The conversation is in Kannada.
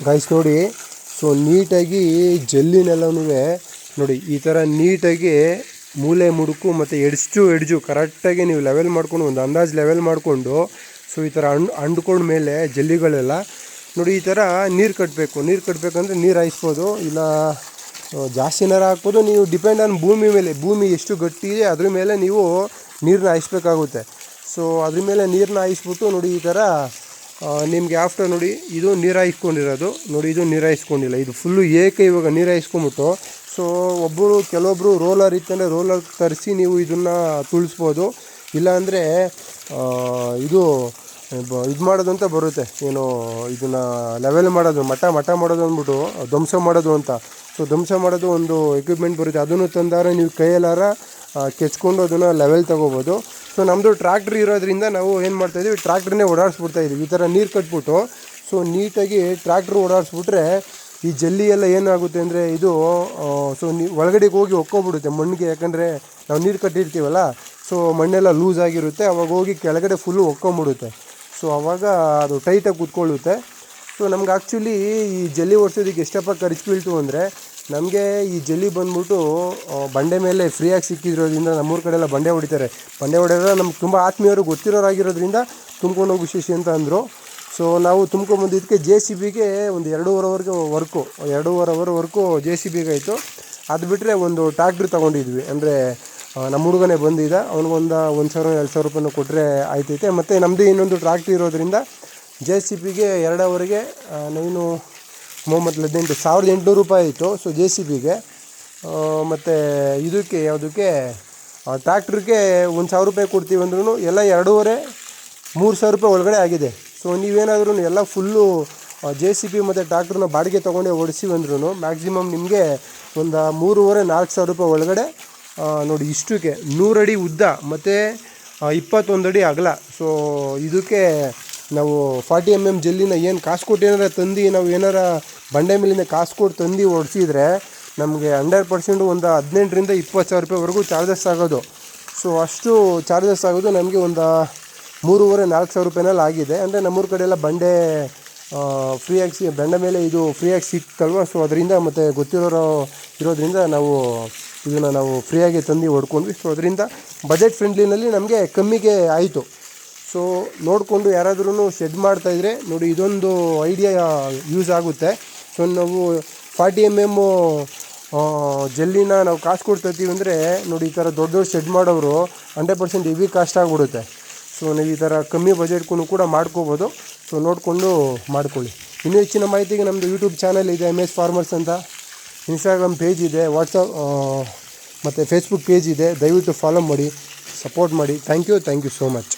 ಗಾಯ್ಸ್ ನೋಡಿ, ಸೊ ನೀಟಾಗಿ ಜಲ್ಲಿನೆಲ್ಲನೂ ನೋಡಿ ಈ ಥರ ನೀಟಾಗಿ ಮೂಲೆ ಮುಡುಕು ಮತ್ತು ಎಡ್ಜು ಕರೆಕ್ಟಾಗಿ ನೀವು ಲೆವೆಲ್ ಮಾಡ್ಕೊಂಡು ಒಂದು ಅಂದಾಜು ಲೆವೆಲ್ ಮಾಡಿಕೊಂಡು, ಸೊ ಈ ಥರ ಅಂಡ್ಕೊಂಡ ಮೇಲೆ ಜಲ್ಲಿಗಳೆಲ್ಲ ನೋಡಿ ಈ ಥರ ನೀರು ಕಟ್ಟಬೇಕಂದ್ರೆ ನೀರು ಹಾಯಿಸ್ಬೋದು, ಇಲ್ಲ ಜಾಸ್ತಿ ಏನಾರು ಹಾಕ್ಬೋದು. ನೀವು ಡಿಪೆಂಡ್ ಆನ್ ಭೂಮಿ ಮೇಲೆ, ಭೂಮಿ ಎಷ್ಟು ಗಟ್ಟಿ ಇದೆ ಅದ್ರ ಮೇಲೆ ನೀವು ನೀರನ್ನ ಹಾಯಿಸ್ಬೇಕಾಗುತ್ತೆ. ಸೊ ಅದ್ರ ಮೇಲೆ ನೀರನ್ನ ಹಾಯಿಸ್ಬಿಟ್ಟು ನೋಡಿ ಈ ಥರ ನಿಮಗೆ ಆಫ್ಟರ್ ನೋಡಿ ಇದು ನೀರು ಹಾಯಿಸ್ಕೊಂಡಿರೋದು ನೋಡಿ, ಇದು ನೀರು ಹಾಯಿಸ್ಕೊಂಡಿಲ್ಲ, ಇದು ಫುಲ್ಲು ಇವಾಗ ನೀರು ಹಾಯಿಸ್ಕೊಂಬಿಟ್ಟು. ಸೊ ಕೆಲವೊಬ್ಬರು ರೋಲರ್ ಇತ್ತಂದರೆ ರೋಲರ್ ತರಿಸಿ ನೀವು ಇದನ್ನು ತುಳಿಸ್ಬೋದು. ಇಲ್ಲಾಂದರೆ ಇದು ಮಾಡೋದು ಅಂತ ಬರುತ್ತೆ, ಏನು ಇದನ್ನು ಲೆವೆಲ್ ಮಾಡೋದು, ಮಟ್ಟ ಮಾಡೋದು ಅಂದ್ಬಿಟ್ಟು ಧ್ವಂಸ ಮಾಡೋದು ಅಂತ. ಸೊ ಧ್ವಂಸ ಮಾಡೋದು ಒಂದು ಎಕ್ವಿಪ್ಮೆಂಟ್ ಬರುತ್ತೆ, ಅದನ್ನು ತಂದಾರ ನೀವು ಕೈಯಲ್ಲಾರ ಕೆಚ್ಕೊಂಡು ಅದನ್ನು ಲೆವೆಲ್ ತೊಗೋಬೋದು. ಸೊ ನಮ್ಮದು ಟ್ರ್ಯಾಕ್ಟ್ರ್ ಇರೋದ್ರಿಂದ ನಾವು ಏನು ಮಾಡ್ತಾಯಿದ್ದೀವಿ, ಟ್ರ್ಯಾಕ್ಟ್ರನ್ನೇ ಓಡಾಡಿಸ್ಬಿಡ್ತಾಯಿದ್ದೀವಿ ಈ ಥರ ನೀರು ಕಟ್ಬಿಟ್ಟು. ಸೊ ನೀಟಾಗಿ ಟ್ರ್ಯಾಕ್ಟ್ರ್ ಓಡಾಡಿಸ್ಬಿಟ್ರೆ ಈ ಜಲ್ಲಿ ಎಲ್ಲ ಏನಾಗುತ್ತೆ ಅಂದರೆ ಇದು ಸೊ ಒಳಗಡೆಗೆ ಹೋಗಿ ಒಕ್ಕೋಗ್ಬಿಡುತ್ತೆ ಮಣ್ಣಿಗೆ, ಯಾಕಂದರೆ ನಾವು ನೀರು ಕಟ್ಟಿರ್ತೀವಲ್ಲ, ಸೊ ಮಣ್ಣೆಲ್ಲ ಲೂಸ್ ಆಗಿರುತ್ತೆ, ಅವಾಗ ಹೋಗಿ ಕೆಳಗಡೆ ಫುಲ್ಲು ಒಕ್ಕೊಂಬಿಡುತ್ತೆ. ಸೊ ಆವಾಗ ಅದು ಟೈಟಾಗಿ ಕೂತ್ಕೊಳ್ಳುತ್ತೆ. ಸೊ ನಮ್ಗೆ ಆ್ಯಕ್ಚುಲಿ ಈ ಜಲ್ಲಿ ಓಡಿಸೋದಕ್ಕೆ ಎಷ್ಟಪ್ಪ ಖರ್ಚು ಬೀಳ್ತು ಅಂದರೆ, ನಮಗೆ ಈ ಜಲ್ಲಿ ಬಂದ್ಬಿಟ್ಟು ಬಂಡೆ ಮೇಲೆ ಫ್ರೀಯಾಗಿ ಸಿಕ್ಕಿರೋದ್ರಿಂದ, ನಮ್ಮೂರ ಕಡೆ ಎಲ್ಲ ಬಂಡೆ ಹೊಡೆಯೋದು ನಮ್ಗೆ ತುಂಬ ಆತ್ಮೀಯರು ಗೊತ್ತಿರೋರಾಗಿರೋದ್ರಿಂದ ತುಂಬ್ಕೊಂಡು ಹೋಗಿ ವಿಶೇಷ ಅಂತ ಅಂದರು. ಸೊ ನಾವು ತುಂಬ್ಕೊಂಬಂದಿದ್ದಕ್ಕೆ JCBಗೆ ಒಂದು 2.5 ಅವರ್ ವರ್ಕು JCBಗೆ ಆಯಿತು. ಅದು ಬಿಟ್ಟರೆ ಒಂದು ಟ್ರ್ಯಾಕ್ಟ್ರ್ ತೊಗೊಂಡಿದ್ವಿ, ಅಂದರೆ ನಮ್ಮ ಹುಡುಗನೇ ಬಂದಿದ್ದ, ಅವ್ನಿಗೊಂದು 1,000-2,000 ರೂಪಾಯಿನೂ ಕೊಟ್ಟರೆ ಆಯ್ತೈತೆ. ಮತ್ತು ನಮ್ಮದೇ ಇನ್ನೊಂದು ಟ್ರ್ಯಾಕ್ಟ್ರ್ ಇರೋದ್ರಿಂದ JCBಗೆ 2 ಅವರಿಗೆ 1,800 ರೂಪಾಯಿ ಆಯಿತು. ಸೊ JCBಗೆ ಮತ್ತು ಇದಕ್ಕೆ ಯಾವುದಕ್ಕೆ ಟ್ರ್ಯಾಕ್ಟ್ರಿಗೆ 1,000 ರೂಪಾಯಿ ಕೊಡ್ತೀವಿ ಅಂದ್ರೂ ಎಲ್ಲ 2,500-3,000 ರೂಪಾಯಿ ಒಳಗಡೆ ಆಗಿದೆ. ಸೊ ನೀವೇನಾದ್ರೂ ಎಲ್ಲ ಫುಲ್ಲು JCB ಮತ್ತು ಟ್ರ್ಯಾಕ್ಟ್ರನ್ನ ಬಾಡಿಗೆ ತೊಗೊಂಡೇ ಓಡಿಸಿವಿ ಅಂದ್ರೂ ಮ್ಯಾಕ್ಸಿಮಮ್ ನಿಮಗೆ ಒಂದು 3,500-4,000 ರೂಪಾಯಿ ಒಳಗಡೆ ನೋಡಿ. ಇಷ್ಟಕ್ಕೆ 100 ಅಡಿ ಉದ್ದ ಮತ್ತು 21 ಅಡಿ ಅಗಲ. ಸೊ ಇದಕ್ಕೆ ನಾವು 40 mm ಜಲ್ಲಿನ ಏನು ಕಾಸು ಕೊಟ್ಟು ಏನಾರ ತಂದು, ನಾವು ಏನಾರ ಬಂಡೆ ಮೇಲಿಂದ ಕಾಸು ಕೊಟ್ಟು ತಂದು ಓಡಿಸಿದ್ರೆ ನಮಗೆ 100% ಒಂದು 18,000-20,000 ರೂಪಾಯಿವರೆಗೂ ಚಾರ್ಜಸ್ ಆಗೋದು. ಸೊ ಅಷ್ಟು ಚಾರ್ಜಸ್ ಆಗೋದು ನಮಗೆ ಒಂದು 3,500-4,000 ರೂಪಾಯಿನಲ್ಲಿ ಆಗಿದೆ. ಅಂದರೆ ನಮ್ಮೂರ ಕಡೆ ಎಲ್ಲ ಬಂಡೆ ಫ್ರೀಯಾಗಿ ಬಂಡೆ ಮೇಲೆ ಇದು ಫ್ರೀಯಾಗಿ ಸಿಕ್ತಲ್ವ. ಸೊ ಅದರಿಂದ ಮತ್ತು ಗೊತ್ತಿರೋರು ಇರೋದ್ರಿಂದ ನಾವು ಫ್ರೀಯಾಗಿ ತಂದು ಹೊಡ್ಕೊಂಡ್ವಿ. ಸೊ ಅದರಿಂದ ಬಜೆಟ್ ಫ್ರೆಂಡ್ಲಿನಲ್ಲಿ ನಮಗೆ ಕಮ್ಮಿಗೆ ಆಯಿತು. ಸೊ ನೋಡಿಕೊಂಡು ಯಾರಾದ್ರೂ ಶೆಡ್ ಮಾಡ್ತಾಯಿದ್ರೆ ನೋಡಿ, ಇದೊಂದು ಐಡಿಯಾ ಯೂಸ್ ಆಗುತ್ತೆ. ಸೊ ನಾವು 40 mm ಜಲ್ಲಿನ ನಾವು ಕಾಸು ಕೊಡ್ತಾಯಿದ್ದೀವಿ ಅಂದರೆ ನೋಡಿ, ಈ ಥರ ದೊಡ್ಡ ಶೆಡ್ ಮಾಡೋರು 100% ಹೆವಿ ಕಾಸ್ಟ್ ಆಗಿಬಿಡುತ್ತೆ. ಸೊ ನೀವು ಈ ಥರ ಕಮ್ಮಿ ಬಜೆಟ್ಗೂ ಕೂಡ ಮಾಡ್ಕೋಬೋದು. ಸೊ ನೋಡಿಕೊಂಡು ಮಾಡ್ಕೊಳ್ಳಿ. ಇನ್ನೂ ಹೆಚ್ಚಿನ ಮಾಹಿತಿಗೆ ನಮ್ಮದು ಯೂಟ್ಯೂಬ್ ಚಾನಲ್ ಇದೆ, MS ಫಾರ್ಮರ್ಸ್ ಅಂತ. ಇನ್ಸ್ಟಾಗ್ರಾಮ್ ಪೇಜ್ ಇದೆ, ವಾಟ್ಸಪ್ ಮತ್ತು ಫೇಸ್ಬುಕ್ ಪೇಜ್ ಇದೆ. ದಯವಿಟ್ಟು ಫಾಲೋ ಮಾಡಿ, ಸಪೋರ್ಟ್ ಮಾಡಿ. Thank you so much.